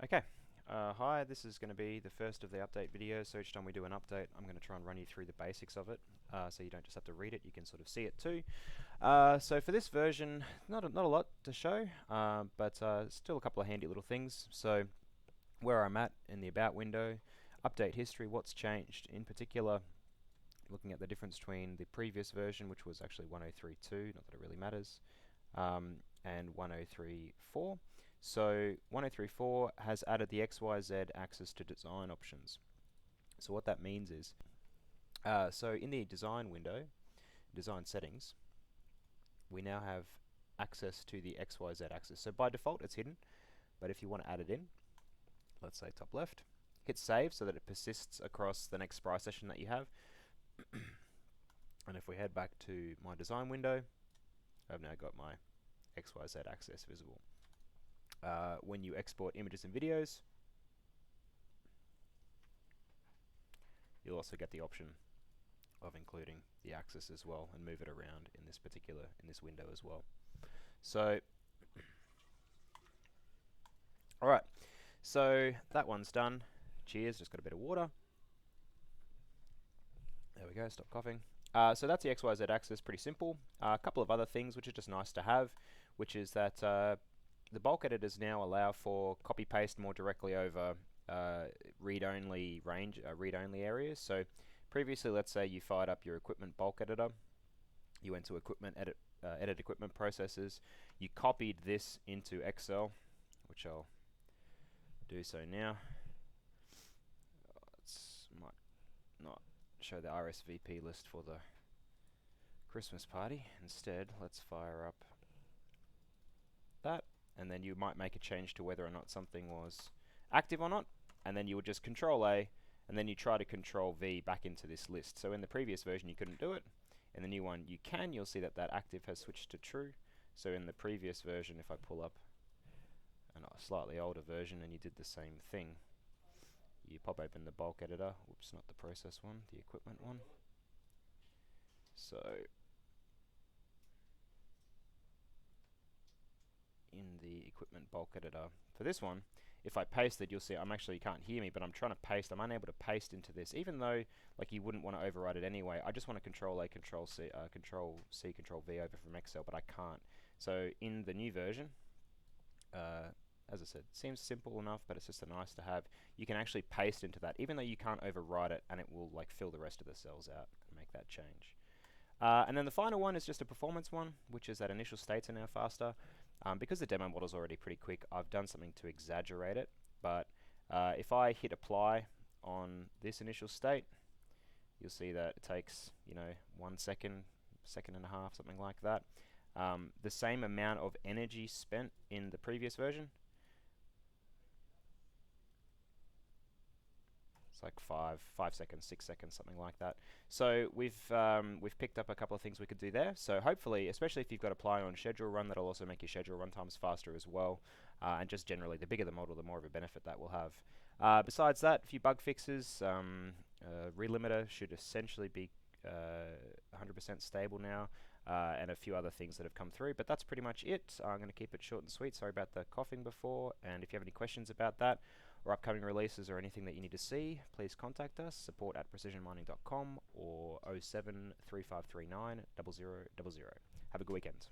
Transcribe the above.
Okay, hi, this is going to be the first of the update videos, so each time we do an update I'm going to try and run you through the basics of it, so you don't just have to read it, you can sort of see it too. So for this version, not a lot to show, but still a couple of handy little things. So where I'm at in the About window, update history, what's changed, in particular looking at the difference between the previous version, which was actually 103.2, not that it really matters, and 103.4. So 103.4 has added the XYZ axis to design options. So what that means is, so in the design window, design settings, we now have access to the XYZ axis. So by default it's hidden, but if you want to add it in, let's say top left, hit save so that it persists across the next Spry session that you have. And if we head back to my design window, I've now got my XYZ axis visible. When you export images and videos, you'll also get the option of including the axis as well and move it around in this window as well. So alright, so that one's done. Cheers, just got a bit of water. There we go, stop coughing. So that's the XYZ axis, pretty simple. A couple of other things which are just nice to have, which is that the bulk editors now allow for copy paste more directly over read-only areas. So previously, let's say you fired up your equipment bulk editor, you went to equipment edit equipment processes, you copied this into Excel, which I'll do so now. Might not show the RSVP list for the Christmas party. Instead, let's fire up that, and then you might make a change to whether or not something was active or not, and then you would just Control A, and then you try to Control V back into this list. So in the previous version you couldn't do it, in the new one you can. You'll see that that active has switched to true. So in the previous version, if I pull up a slightly older version and you did the same thing, you pop open the bulk editor, whoops, not the process one, the equipment one. So in the equipment bulk editor for this one, if I paste it, you'll see you can't hear me, but I'm trying to paste. I'm unable to paste into this, even though like you wouldn't want to override it anyway. I just want to Control A, Control C, Control C, Control V over from Excel, but I can't. So in the new version, as I said, seems simple enough, but it's just a nice to have. You can actually paste into that, even though you can't override it, and it will like fill the rest of the cells out and make that change. And then the final one is just a performance one, which is that initial states are now faster. Because the demo model is already pretty quick, I've done something to exaggerate it. But if I hit apply on this initial state, you'll see that it takes 1 second, second and a half, something like that. The same amount of energy spent in the previous version. It's like 5 seconds, 6 seconds, something like that. So we've picked up a couple of things we could do there. So hopefully, especially if you've got apply on schedule run, that'll also make your schedule run times faster as well. And just generally, the bigger the model, the more of a benefit that will have. Besides that, a few bug fixes. Relimiter should essentially be 100% stable now, and a few other things that have come through. But that's pretty much it. I'm going to keep it short and sweet. Sorry about the coughing before. And if you have any questions about that, or upcoming releases or anything that you need to see, please contact us, support@precisionmining.com or 07 3539 0000. Have a good weekend.